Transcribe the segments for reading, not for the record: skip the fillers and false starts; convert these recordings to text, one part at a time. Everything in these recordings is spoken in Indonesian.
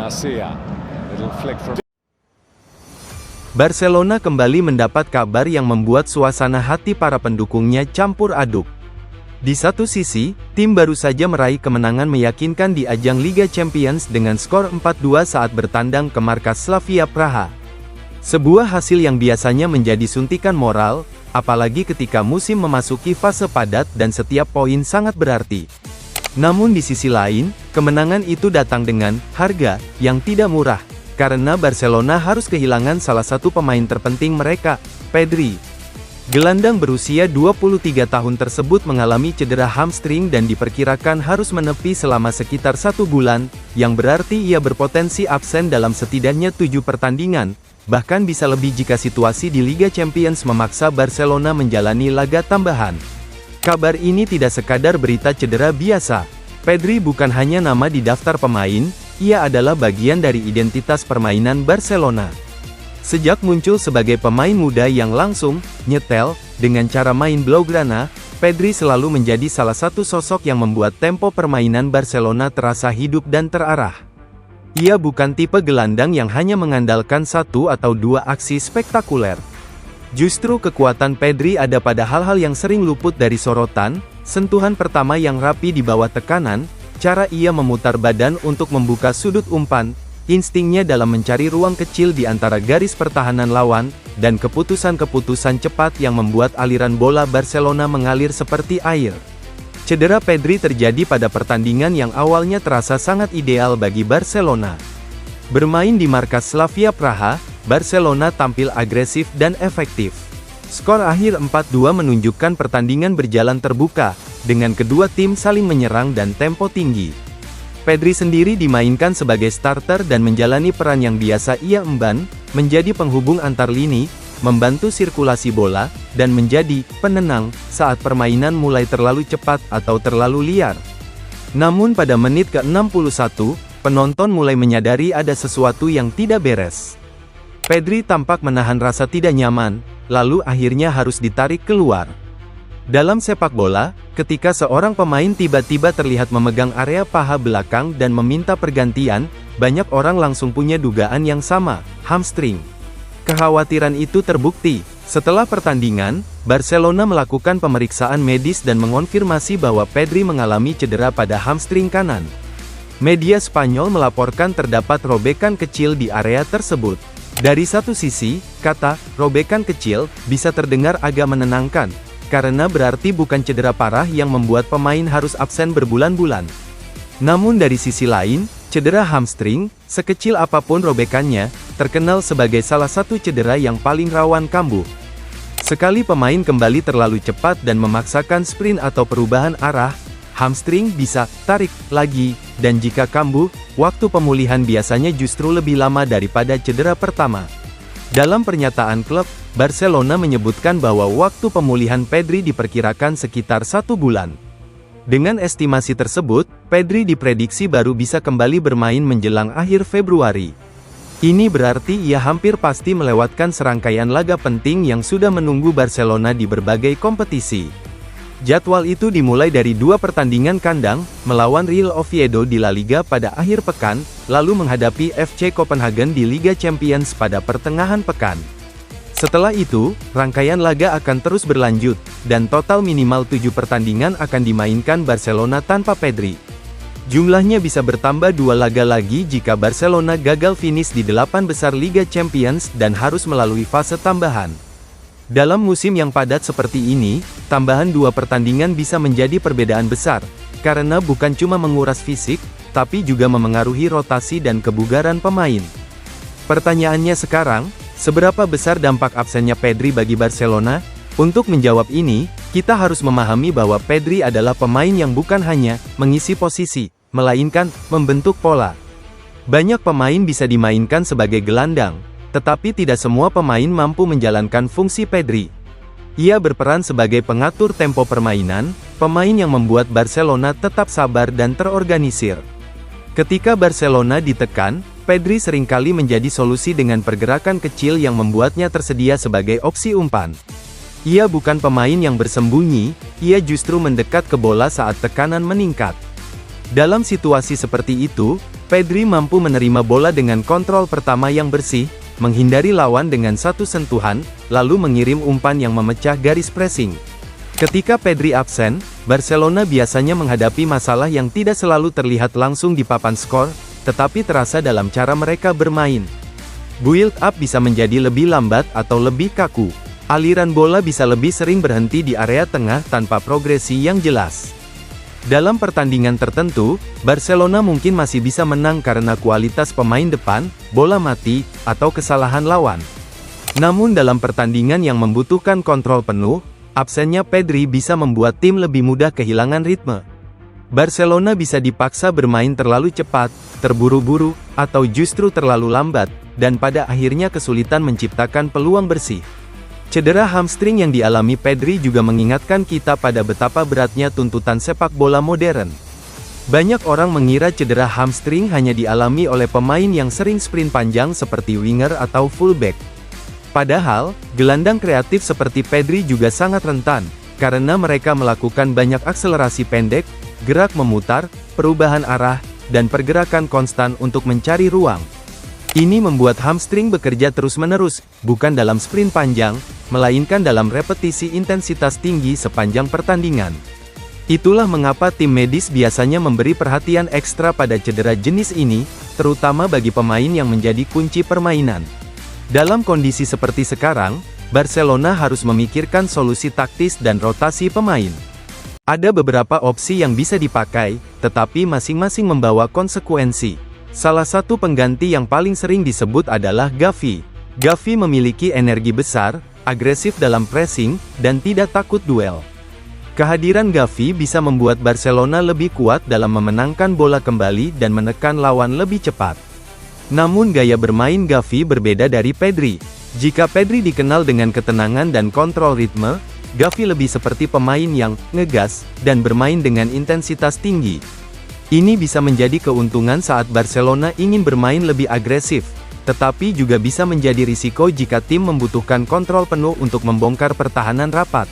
Garcia. Little flick from Barcelona kembali mendapat kabar yang membuat suasana hati para pendukungnya campur aduk. Di satu sisi, tim baru saja meraih kemenangan meyakinkan di ajang Liga Champions dengan skor 4-2 saat bertandang ke markas Slavia Praha. Sebuah hasil yang biasanya menjadi suntikan moral, apalagi ketika musim memasuki fase padat dan setiap poin sangat berarti. Namun di sisi lain, kemenangan itu datang dengan harga yang tidak murah, karena Barcelona harus kehilangan salah satu pemain terpenting mereka, Pedri. Gelandang berusia 23 tahun tersebut mengalami cedera hamstring dan diperkirakan harus menepi selama sekitar 1 bulan, yang berarti ia berpotensi absen dalam setidaknya 7 pertandingan, bahkan bisa lebih jika situasi di Liga Champions memaksa Barcelona menjalani laga tambahan. Kabar ini tidak sekadar berita cedera biasa. Pedri bukan hanya nama di daftar pemain, ia adalah bagian dari identitas permainan Barcelona. Sejak muncul sebagai pemain muda yang langsung, nyetel, dengan cara main blaugrana, Pedri selalu menjadi salah satu sosok yang membuat tempo permainan Barcelona terasa hidup dan terarah. Ia bukan tipe gelandang yang hanya mengandalkan 1 atau 2 aksi spektakuler. Justru kekuatan Pedri ada pada hal-hal yang sering luput dari sorotan, sentuhan pertama yang rapi di bawah tekanan, cara ia memutar badan untuk membuka sudut umpan, instingnya dalam mencari ruang kecil di antara garis pertahanan lawan, dan keputusan-keputusan cepat yang membuat aliran bola Barcelona mengalir seperti air. Cedera Pedri terjadi pada pertandingan yang awalnya terasa sangat ideal bagi Barcelona. Bermain di markas Slavia Praha, Barcelona tampil agresif dan efektif. Skor akhir 4-2 menunjukkan pertandingan berjalan terbuka, dengan kedua tim saling menyerang dan tempo tinggi. Pedri sendiri dimainkan sebagai starter dan menjalani peran yang biasa ia emban, menjadi penghubung antar lini, membantu sirkulasi bola, dan menjadi penenang saat permainan mulai terlalu cepat atau terlalu liar. Namun pada menit ke-61, penonton mulai menyadari ada sesuatu yang tidak beres. Pedri tampak menahan rasa tidak nyaman, lalu akhirnya harus ditarik keluar. Dalam sepak bola, ketika seorang pemain tiba-tiba terlihat memegang area paha belakang dan meminta pergantian, banyak orang langsung punya dugaan yang sama, hamstring. Kekhawatiran itu terbukti. Setelah pertandingan, Barcelona melakukan pemeriksaan medis dan mengonfirmasi bahwa Pedri mengalami cedera pada hamstring kanan. Media Spanyol melaporkan terdapat robekan kecil di area tersebut. Dari satu sisi, kata "robekan kecil" bisa terdengar agak menenangkan, karena berarti bukan cedera parah yang membuat pemain harus absen berbulan-bulan. Namun dari sisi lain, cedera hamstring, sekecil apapun robekannya, terkenal sebagai salah satu cedera yang paling rawan kambuh. Sekali pemain kembali terlalu cepat dan memaksakan sprint atau perubahan arah, hamstring bisa tarik lagi, dan jika kambuh, waktu pemulihan biasanya justru lebih lama daripada cedera pertama. Dalam pernyataan klub, Barcelona menyebutkan bahwa waktu pemulihan Pedri diperkirakan sekitar 1 bulan. Dengan estimasi tersebut, Pedri diprediksi baru bisa kembali bermain menjelang akhir Februari. Ini berarti ia hampir pasti melewatkan serangkaian laga penting yang sudah menunggu Barcelona di berbagai kompetisi. Jadwal itu dimulai dari 2 pertandingan kandang, melawan Real Oviedo di La Liga pada akhir pekan, lalu menghadapi FC Copenhagen di Liga Champions pada pertengahan pekan. Setelah itu, rangkaian laga akan terus berlanjut, dan total minimal 7 pertandingan akan dimainkan Barcelona tanpa Pedri. Jumlahnya bisa bertambah 2 laga lagi jika Barcelona gagal finish di 8 besar Liga Champions dan harus melalui fase tambahan. Dalam musim yang padat seperti ini, tambahan 2 pertandingan bisa menjadi perbedaan besar, karena bukan cuma menguras fisik, tapi juga memengaruhi rotasi dan kebugaran pemain. Pertanyaannya sekarang, seberapa besar dampak absennya Pedri bagi Barcelona? Untuk menjawab ini, kita harus memahami bahwa Pedri adalah pemain yang bukan hanya mengisi posisi, melainkan membentuk pola. Banyak pemain bisa dimainkan sebagai gelandang, tetapi tidak semua pemain mampu menjalankan fungsi Pedri. Ia berperan sebagai pengatur tempo permainan, pemain yang membuat Barcelona tetap sabar dan terorganisir. Ketika Barcelona ditekan, Pedri seringkali menjadi solusi dengan pergerakan kecil yang membuatnya tersedia sebagai opsi umpan. Ia bukan pemain yang bersembunyi, ia justru mendekat ke bola saat tekanan meningkat. Dalam situasi seperti itu, Pedri mampu menerima bola dengan kontrol pertama yang bersih, menghindari lawan dengan satu sentuhan, lalu mengirim umpan yang memecah garis pressing. Ketika Pedri absen, Barcelona biasanya menghadapi masalah yang tidak selalu terlihat langsung di papan skor, tetapi terasa dalam cara mereka bermain. Build up bisa menjadi lebih lambat atau lebih kaku. Aliran bola bisa lebih sering berhenti di area tengah tanpa progresi yang jelas. Dalam pertandingan tertentu, Barcelona mungkin masih bisa menang karena kualitas pemain depan, bola mati, atau kesalahan lawan. Namun dalam pertandingan yang membutuhkan kontrol penuh, absennya Pedri bisa membuat tim lebih mudah kehilangan ritme. Barcelona bisa dipaksa bermain terlalu cepat, terburu-buru, atau justru terlalu lambat, dan pada akhirnya kesulitan menciptakan peluang bersih. Cedera hamstring yang dialami Pedri juga mengingatkan kita pada betapa beratnya tuntutan sepak bola modern. Banyak orang mengira cedera hamstring hanya dialami oleh pemain yang sering sprint panjang seperti winger atau fullback. Padahal, gelandang kreatif seperti Pedri juga sangat rentan, karena mereka melakukan banyak akselerasi pendek, gerak memutar, perubahan arah, dan pergerakan konstan untuk mencari ruang. Ini membuat hamstring bekerja terus-menerus, bukan dalam sprint panjang, melainkan dalam repetisi intensitas tinggi sepanjang pertandingan. Itulah mengapa tim medis biasanya memberi perhatian ekstra pada cedera jenis ini, terutama bagi pemain yang menjadi kunci permainan. Dalam kondisi seperti sekarang, Barcelona harus memikirkan solusi taktis dan rotasi pemain. Ada beberapa opsi yang bisa dipakai, tetapi masing-masing membawa konsekuensi. Salah satu pengganti yang paling sering disebut adalah Gavi. Gavi memiliki energi besar, agresif dalam pressing, dan tidak takut duel. Kehadiran Gavi bisa membuat Barcelona lebih kuat dalam memenangkan bola kembali dan menekan lawan lebih cepat. Namun gaya bermain Gavi berbeda dari Pedri. Jika Pedri dikenal dengan ketenangan dan kontrol ritme, Gavi lebih seperti pemain yang ngegas dan bermain dengan intensitas tinggi. Ini bisa menjadi keuntungan saat Barcelona ingin bermain lebih agresif, tetapi juga bisa menjadi risiko jika tim membutuhkan kontrol penuh untuk membongkar pertahanan rapat.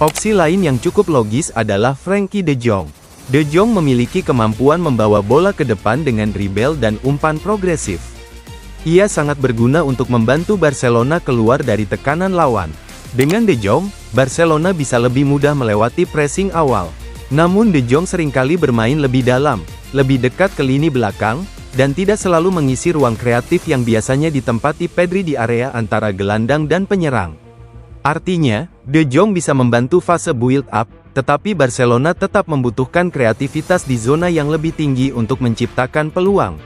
Opsi lain yang cukup logis adalah Frenkie de Jong. De Jong memiliki kemampuan membawa bola ke depan dengan dribble dan umpan progresif. Ia sangat berguna untuk membantu Barcelona keluar dari tekanan lawan. Dengan De Jong, Barcelona bisa lebih mudah melewati pressing awal. Namun De Jong seringkali bermain lebih dalam, lebih dekat ke lini belakang, dan tidak selalu mengisi ruang kreatif yang biasanya ditempati Pedri di area antara gelandang dan penyerang. Artinya, De Jong bisa membantu fase build up, tetapi Barcelona tetap membutuhkan kreativitas di zona yang lebih tinggi untuk menciptakan peluang.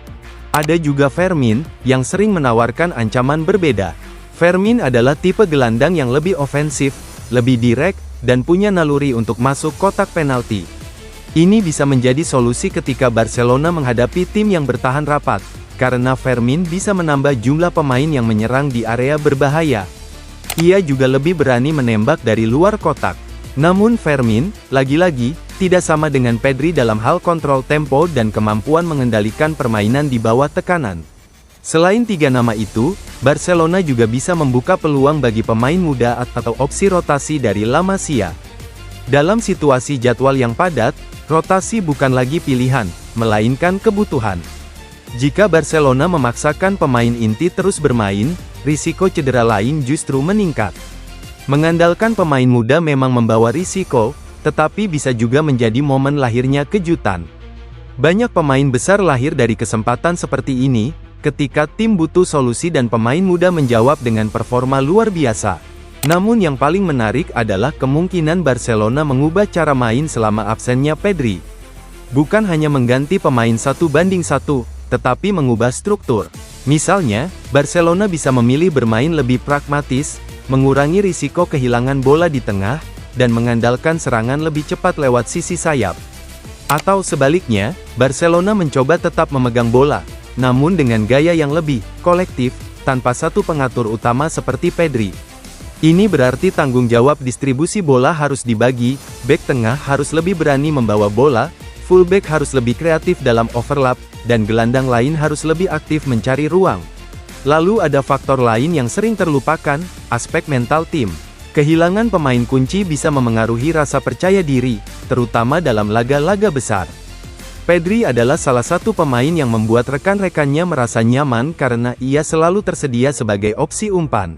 Ada juga Fermin, yang sering menawarkan ancaman berbeda. Fermin adalah tipe gelandang yang lebih ofensif, lebih direct, dan punya naluri untuk masuk kotak penalti. Ini bisa menjadi solusi ketika Barcelona menghadapi tim yang bertahan rapat, karena Fermin bisa menambah jumlah pemain yang menyerang di area berbahaya. Ia juga lebih berani menembak dari luar kotak. Namun Fermin, lagi-lagi, tidak sama dengan Pedri dalam hal kontrol tempo dan kemampuan mengendalikan permainan di bawah tekanan. Selain tiga nama itu, Barcelona juga bisa membuka peluang bagi pemain muda atau opsi rotasi dari La Masia. Dalam situasi jadwal yang padat, rotasi bukan lagi pilihan, melainkan kebutuhan. Jika Barcelona memaksakan pemain inti terus bermain, risiko cedera lain justru meningkat. Mengandalkan pemain muda memang membawa risiko, tetapi bisa juga menjadi momen lahirnya kejutan. Banyak pemain besar lahir dari kesempatan seperti ini, ketika tim butuh solusi dan pemain muda menjawab dengan performa luar biasa. Namun yang paling menarik adalah kemungkinan Barcelona mengubah cara main selama absennya Pedri. Bukan hanya mengganti pemain 1-1, tetapi mengubah struktur. Misalnya, Barcelona bisa memilih bermain lebih pragmatis, mengurangi risiko kehilangan bola di tengah, dan mengandalkan serangan lebih cepat lewat sisi sayap. Atau sebaliknya, Barcelona mencoba tetap memegang bola, namun dengan gaya yang lebih kolektif, tanpa satu pengatur utama seperti Pedri. Ini berarti tanggung jawab distribusi bola harus dibagi, bek tengah harus lebih berani membawa bola, fullback harus lebih kreatif dalam overlap, dan gelandang lain harus lebih aktif mencari ruang. Lalu ada faktor lain yang sering terlupakan, aspek mental tim. Kehilangan pemain kunci bisa memengaruhi rasa percaya diri, terutama dalam laga-laga besar. Pedri adalah salah satu pemain yang membuat rekan-rekannya merasa nyaman karena ia selalu tersedia sebagai opsi umpan.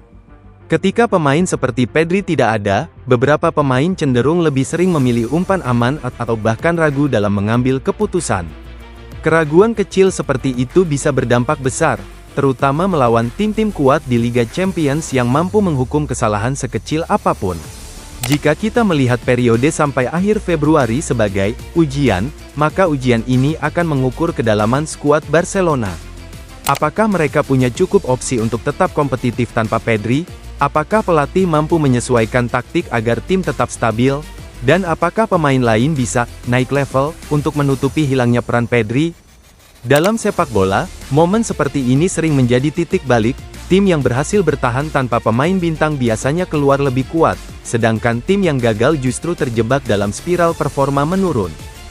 Ketika pemain seperti Pedri tidak ada, beberapa pemain cenderung lebih sering memilih umpan aman atau bahkan ragu dalam mengambil keputusan. Keraguan kecil seperti itu bisa berdampak besar, terutama melawan tim-tim kuat di Liga Champions yang mampu menghukum kesalahan sekecil apapun. Jika kita melihat periode sampai akhir Februari sebagai ujian, maka ujian ini akan mengukur kedalaman skuad Barcelona. Apakah mereka punya cukup opsi untuk tetap kompetitif tanpa Pedri? Apakah pelatih mampu menyesuaikan taktik agar tim tetap stabil? Dan apakah pemain lain bisa naik level untuk menutupi hilangnya peran Pedri? Dalam sepak bola, momen seperti ini sering menjadi titik balik. Tim yang berhasil bertahan tanpa pemain bintang biasanya keluar lebih kuat, sedangkan tim yang gagal justru terjebak dalam spiral performa menurun.